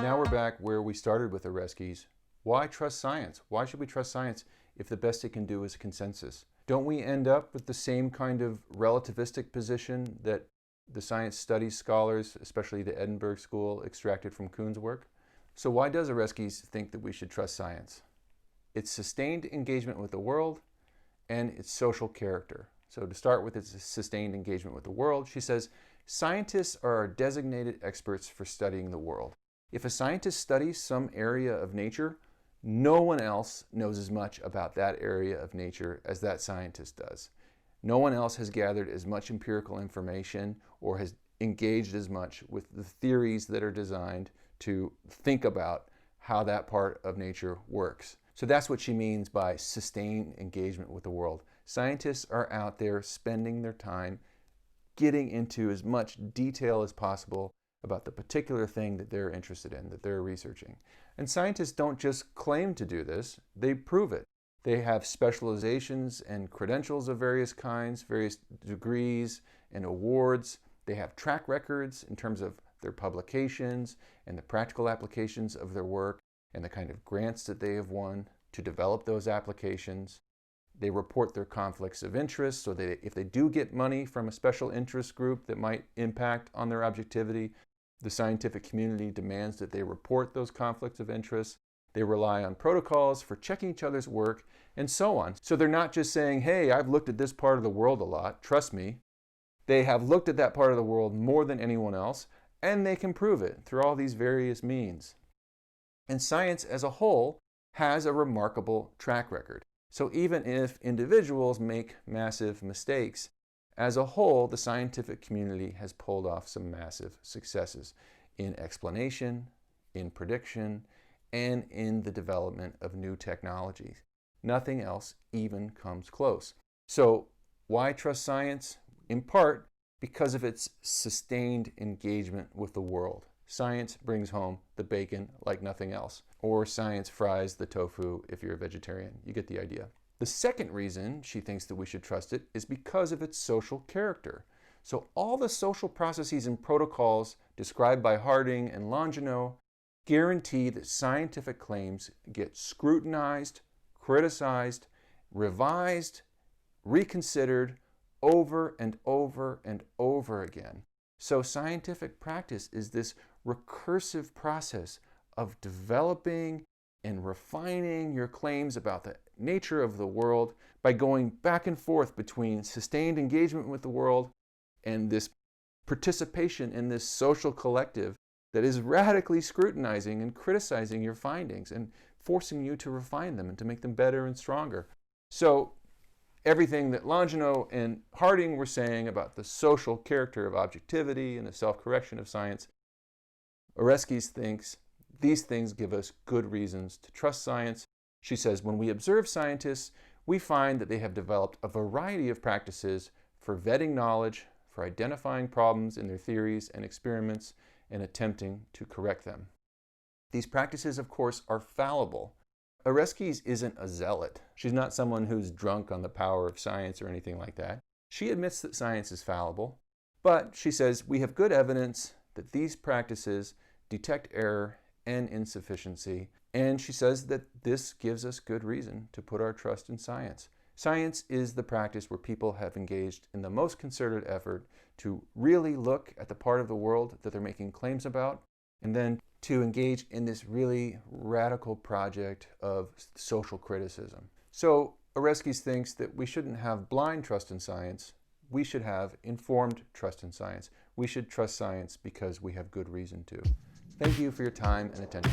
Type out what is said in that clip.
now we're back where we started with Oreskes. Why trust science? Why should we trust science if the best it can do is consensus? Don't we end up with the same kind of relativistic position that the science studies scholars, especially the Edinburgh School, extracted from Kuhn's work? So why does Oreskes think that we should trust science? Its sustained engagement with the world and its social character. So to start with its sustained engagement with the world, she says, scientists are our designated experts for studying the world. If a scientist studies some area of nature, no one else knows as much about that area of nature as that scientist does. No one else has gathered as much empirical information or has engaged as much with the theories that are designed to think about how that part of nature works. So that's what she means by sustained engagement with the world. Scientists are out there spending their time getting into as much detail as possible about the particular thing that they're interested in, that they're researching. And scientists don't just claim to do this, they prove it. They have specializations and credentials of various kinds, various degrees and awards. They have track records in terms of their publications and the practical applications of their work and the kind of grants that they have won to develop those applications. They report their conflicts of interest so that if they do get money from a special interest group that might impact on their objectivity, the scientific community demands that they report those conflicts of interest. They rely on protocols for checking each other's work, and so on. So they're not just saying, hey, I've looked at this part of the world a lot, trust me. They have looked at that part of the world more than anyone else, and they can prove it through all these various means. And science as a whole has a remarkable track record. So even if individuals make massive mistakes, as a whole, the scientific community has pulled off some massive successes in explanation, in prediction, and in the development of new technologies. Nothing else even comes close. So why trust science? In part, because of its sustained engagement with the world. Science brings home the bacon like nothing else. Or science fries the tofu if you're a vegetarian. You get the idea. The second reason she thinks that we should trust it is because of its social character. So all the social processes and protocols described by Harding and Longino guarantee that scientific claims get scrutinized, criticized, revised, reconsidered over and over and over again. So scientific practice is this recursive process of developing and refining your claims about the nature of the world by going back and forth between sustained engagement with the world and this participation in this social collective that is radically scrutinizing and criticizing your findings and forcing you to refine them and to make them better and stronger. So everything that Longino and Harding were saying about the social character of objectivity and the self-correction of science, Oreskes thinks these things give us good reasons to trust science. She says, when we observe scientists, we find that they have developed a variety of practices for vetting knowledge, for identifying problems in their theories and experiments, and attempting to correct them. These practices, of course, are fallible. Oreskes isn't a zealot. She's not someone who's drunk on the power of science or anything like that. She admits that science is fallible, but she says we have good evidence that these practices detect error and insufficiency, and she says that this gives us good reason to put our trust in science. Science is the practice where people have engaged in the most concerted effort to really look at the part of the world that they're making claims about, and then to engage in this really radical project of social criticism. So Oreskes thinks that we shouldn't have blind trust in science. We should have informed trust in science. We should trust science because we have good reason to. Thank you for your time and attention.